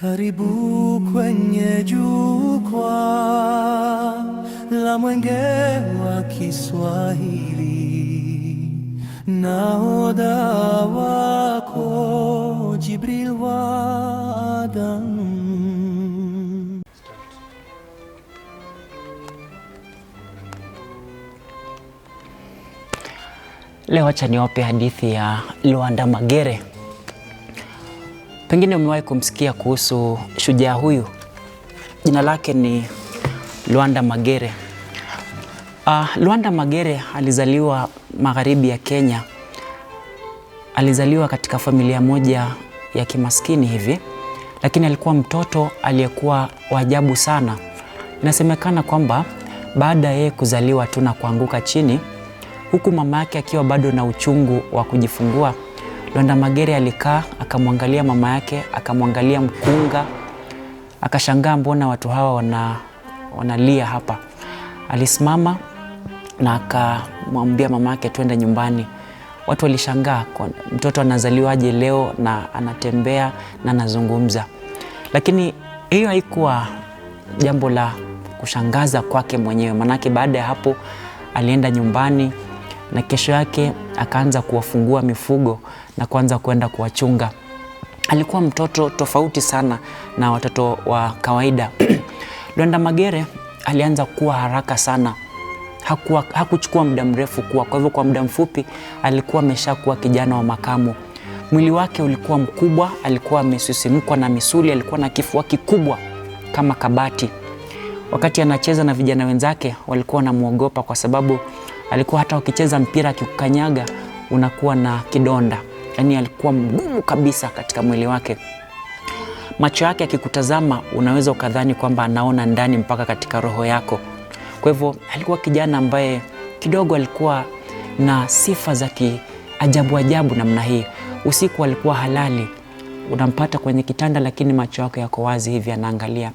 Karibu kwenye jukwaa la Mwenge wa Kiswahili, nahodha wako Jibril wa Adam. Leo acha niwape hadithi ya Lwanda Magere. Pengine umewahi kumsikia kuhusu shujaa huyu. Jina lake ni Lwanda Magere. Lwanda Magere alizaliwa magharibi ya Kenya. Alizaliwa katika familia moja ya kimaskini hivi, lakini alikuwa mtoto aliyekuwa wa ajabu sana. Inasemekana kwamba baada ya yeye kuzaliwa tu na kuanguka chini, huku mama yake akiwa bado na uchungu wa kujifungua, Lwanda Magere alikaa akamwangalia mama yake, akamwangalia mkunga, akashangaa mbona watu hawa wanalia hapa. Alisimama na akamwambia mama yake twende nyumbani. Watu walishangaa, mtoto anazaliwaje leo na anatembea na anazungumza. Lakini hiyo haikuwa jambo la kushangaza kwake mwenyewe, manake baada ya hapo alienda nyumbani na kesho yake akaanza kuwafungua mifugo na kuanza kwenda kuwachunga. Alikuwa mtoto tofauti sana na watoto wa kawaida. Lwanda Magere alianza kuwa haraka sana. Hakuchukua muda mrefu kuwa. Kwa hivyo kwa muda mfupi alikuwa ameshakuwa kijana wa makamu. Mwili wake ulikuwa mkubwa, alikuwa amesisimkwa na misuli, alikuwa na kifua kikubwa kama kabati. Wakati anacheza na vijana wenzake walikuwa wanamuogopa kwa sababu alikuwa hata wakicheza mpira akikukanyaga unakuwa na kidonda. Yaani alikuwa mgumu kabisa katika mwili wake. Macho yake akikutazama unaweza ukadhani kwamba anaona ndani mpaka katika roho yako. Kwa hivyo alikuwa kijana ambaye kidogo alikuwa na sifa za kiajabu ajabu namna hii. Usiku alikuwa halali. Unampata kwenye kitanda lakini macho yake yako wazi hivi anaangalia.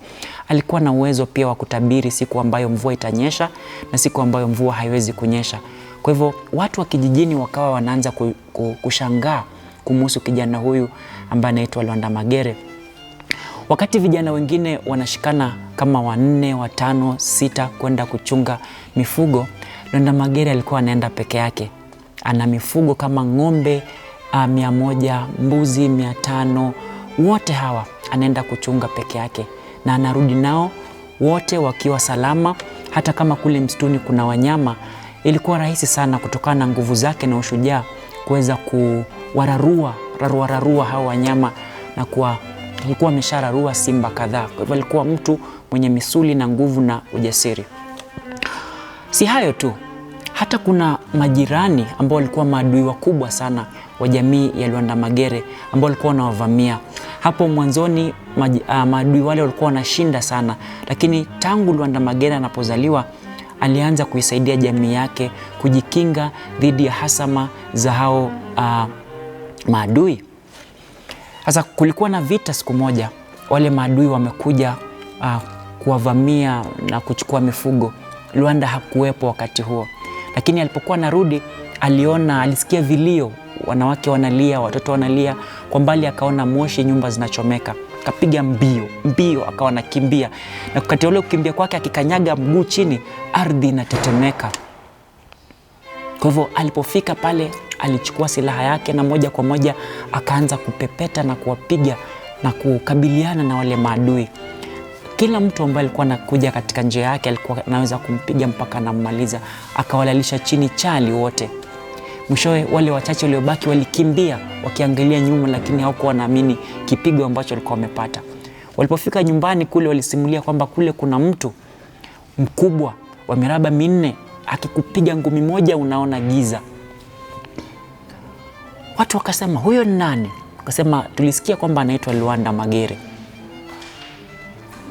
Alikuwa na uwezo pia wa kutabiri siku ambayo mvua itanyesha na siku ambayo mvua haiwezi kunyesha. Kwa hivyo watu wa kijijini wakawa wanaanza kushangaa kumhusu kijana huyu ambaye anaitwa Lwanda Magere. Wakati vijana wengine wanashikana kama 4, 5, 6 kwenda kuchunga mifugo, Lwanda Magere alikuwa anaenda peke yake. Ana mifugo kama ng'ombe 100, mbuzi 500, wote hawa anaenda kuchunga peke yake na anarudi nao wote wakiwa salama. Hata kama kule msituni kuna wanyama, ilikuwa rahisi sana kutokana na nguvu zake na ushujaa kuweza kuwararua hao wanyama, na alikuwa ameshararua simba kadhaa. Kwa hivyo alikuwa mtu mwenye misuli na nguvu na ujasiri. Si hayo tu, hata kuna majirani ambao walikuwa maadui wakubwa sana wa jamii ya Lwanda Magere ambao walikuwa wanawavamia. Hapo mwanzoni maadui wale walikuwa wanashinda sana, lakini tangu Lwanda Magere anapozaliwa alianza kuisaidia jamii yake kujikinga dhidi ya hasama za hao maadui. Sasa kulikuwa na vita siku moja, wale maadui wamekuja kuwavamia na kuchukua mifugo. Lwanda hakuwepo wakati huo, lakini alipokuwa narudi alisikia vilio, wanawake wanalia, watoto wanalia. Kwa mbali akaona moshi, nyumba zinachomeka. Akapiga mbio akawa anakimbia, na wakati ule kukimbia kwake akikanyaga mguu chini, ardhi inatetemeka. Kwa hivyo alipofika pale alichukua silaha yake na moja kwa moja akaanza kupepeta na kuwapiga na kukabiliana na wale maadui. Kila mtu ambaye alikuwa anakuja katika njia yake alikuwa anaweza kumpiga mpaka anammaliza, akawalalisha chini chali wote. Mwishowe wale wachache waliobaki walikimbia wakiangalia nyuma, lakini hawakuwa wanaamini kipigo ambacho walikuwa wamepata. Walipofika nyumbani kule walisimulia kwamba kule kuna mtu mkubwa wa miraba 4 akikupiga ngumi moja unaona giza. Watu wakasema huyo ni nani? Wakasema tulisikia kwamba anaitwa Lwanda Magere.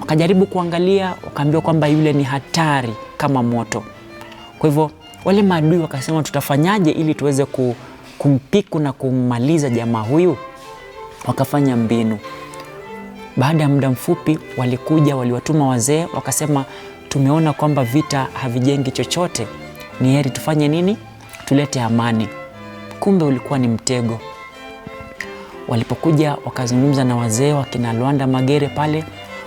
Wakajaribu kuangalia, wakaambiwa kwamba yule ni hatari kama moto. Kwa hivyo wale maadui wakasema tutafanyaje ili tuweze kumpiku na kummaliza jamaa huyu? Wakafanya mbinu. Baada ya muda mfupi waliwatuma wazee, wakasema tumeona kwamba vita havijengi chochote, ni heri tufanye nini? Tulete amani. Kumbe ulikuwa ni mtego. Walipokuja wakazungumza na wazee wa kina Lwanda Magere pale,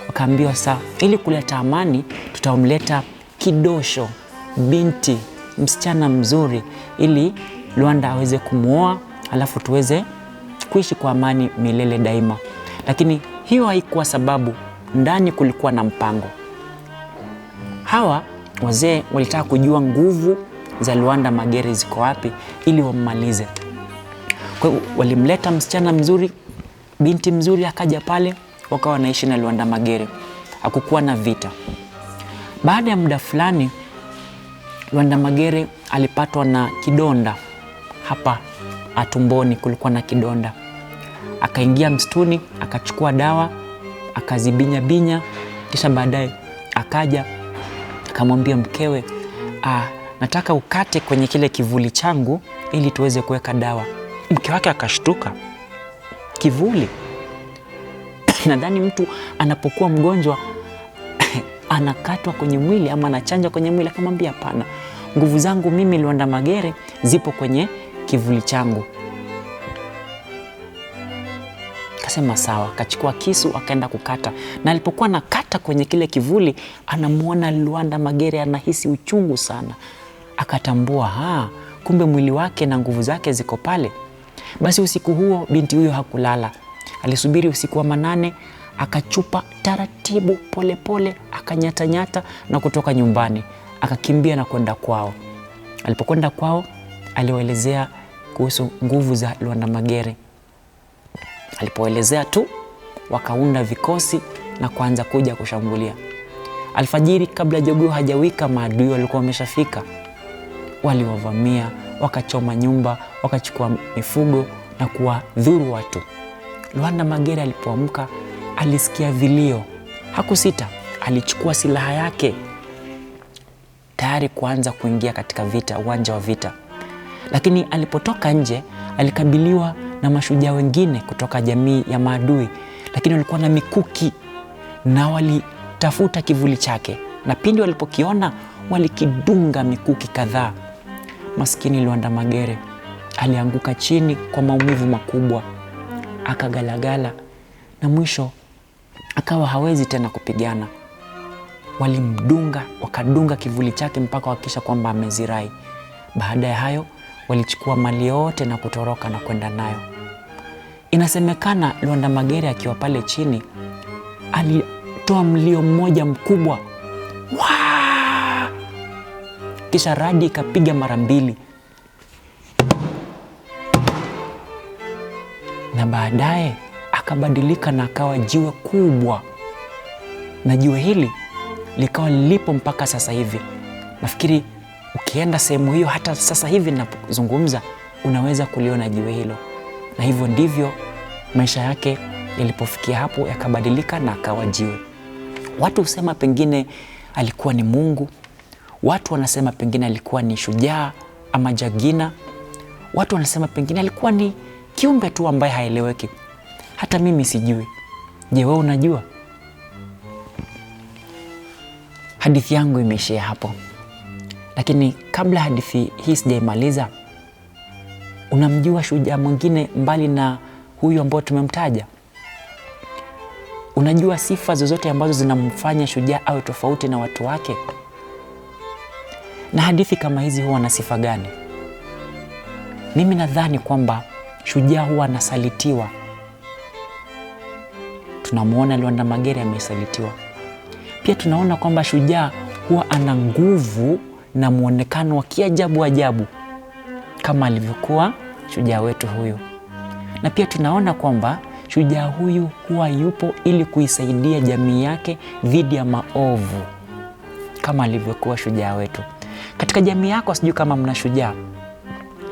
wakaambiwa sawa, ili kuleta amani tutamleta kidosho, binti msichana mzuri, ili Lwanda aweze kumuoa, alafu tuweze kuishi kwa amani milele daima. Lakini hiyo haikuwa sababu, ndani kulikuwa na mpango. Hawa wazee walitaka kujua nguvu za Lwanda Magere ziko wapi ili wammalize. Kwa hiyo walimleta msichana mzuri, binti mzuri, akaja pale, wakawa wanaishi na Lwanda Magere. Hakukuwa na vita. Baada ya muda fulani, Lwanda Magere alipatwa na kidonda hapa tumboni, kulikuwa na kidonda. Akaingia msituni, akachukua dawa, akazibinya, kisha baadaye akaja akamwambia mkewe, nataka ukate kwenye kile kivuli changu ili tuweze kuweka dawa. Mke wake akashtuka, kivuli? Nadhani mtu anapokuwa mgonjwa anakatwa kwenye mwili ama anachanja kwenye mwili. Akamwambia hapana, nguvu zangu mimi Lwanda Magere zipo kwenye kivuli changu. Akasema sawa, akachukua kisu akaenda kukata, na alipokuwa nakata kwenye kile kivuli, anamuona Lwanda Magere anahisi uchungu sana. Akatambua, kumbe mwili wake na nguvu zake ziko pale. Basi usiku huo binti huyo hakulala. Alisubiri usiku wa manane, akachupa taratibu pole, akanyata na kutoka nyumbani, akakimbia na kwenda kwao. Alipokwenda kwao, aliwaelezea kuhusu nguvu za Lwanda Magere. Alipoelezea tu, wakaunda vikosi na kuanza kuja kushambulia. Alfajiri, kabla jogoo hajawika, maadui walikuwa wameshafika. Waliwavamia, wakachoma nyumba, wakachukua mifugo na kuwadhuru watu. Lwanda Magere alipoamka, alisikia vilio. Hakusita, alichukua silaha yake tayari kuanza kuingia katika vita, uwanja wa vita. Lakini alipotoka nje, alikabiliwa na mashujaa wengine kutoka jamii ya maadui, lakini walikuwa na mikuki na walitafuta kivuli chake, na pindi walipokiona walikidunga mikuki kadhaa. Maskini Lwanda Magere alianguka chini kwa maumivu makubwa, akagalagala na mwisho akawa hawezi tena kupigana. Walimdunga, wakadunga kivuli chake mpaka wakisha kwamba amezirai. Baada ya hayo walichukua mali yote na kutoroka na kwenda nayo. Inasemekana Lwanda Magere akiwa pale chini alitoa mlio mmoja mkubwa, Waa! Kisha radi ikapiga mara 2, na baadaye akabadilika na akawa jiwe kubwa, na jiwe hili likawa lipo mpaka sasa hivi. Nafikiri ukienda sehemu hiyo hata sasa hivi ninapozungumza unaweza kuliona jiwe hilo. Na hivyo ndivyo maisha yake yalipofikia hapo, yakabadilika na akawa jiwe. Watu husema pengine alikuwa ni Mungu. Watu wanasema pengine alikuwa ni shujaa ama jagina. Watu wanasema pengine alikuwa ni kiumbe tu ambaye haeleweki. Hata mimi sijui. Je, wewe unajua? Hadithi yangu imeishia hapo. Lakini kabla hadithi hii sijaimaliza, unamjua shujaa mwingine mbali na huyu ambao tumemtaja? Unajua sifa zozote ambazo zinamfanya shujaa awe tofauti na watu wake? Na hadithi kama hizi huwa na sifa gani? Mimi nadhani kwamba shujaa huwa anasalitiwa. Tunamuona Lwanda Magere amesalitiwa. Pia tunaona kwamba shujaa huwa ana nguvu na muonekano wa kiajabu kama alivyokuwa shujaa wetu huyu. Na pia tunaona kwamba shujaa huyu huwa yupo ili kuisaidia jamii yake dhidi ya maovu kama alivyokuwa shujaa wetu. Katika jamii yako sijui kama mna shujaa,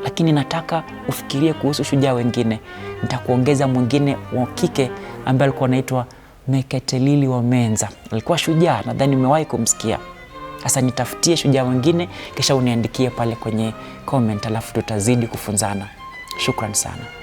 lakini nataka ufikirie kuhusu shujaa wengine. Nitakuongeza mwingine wa kike ambaye alikuwa anaitwa Meketelili wa Menza. Alikuwa shujaa, nadhani umewahi kumsikia. Sasa nitafutie shujaa wengine kisha uniandikie pale kwenye comment, alafu tutazidi kufunzana. Shukran sana.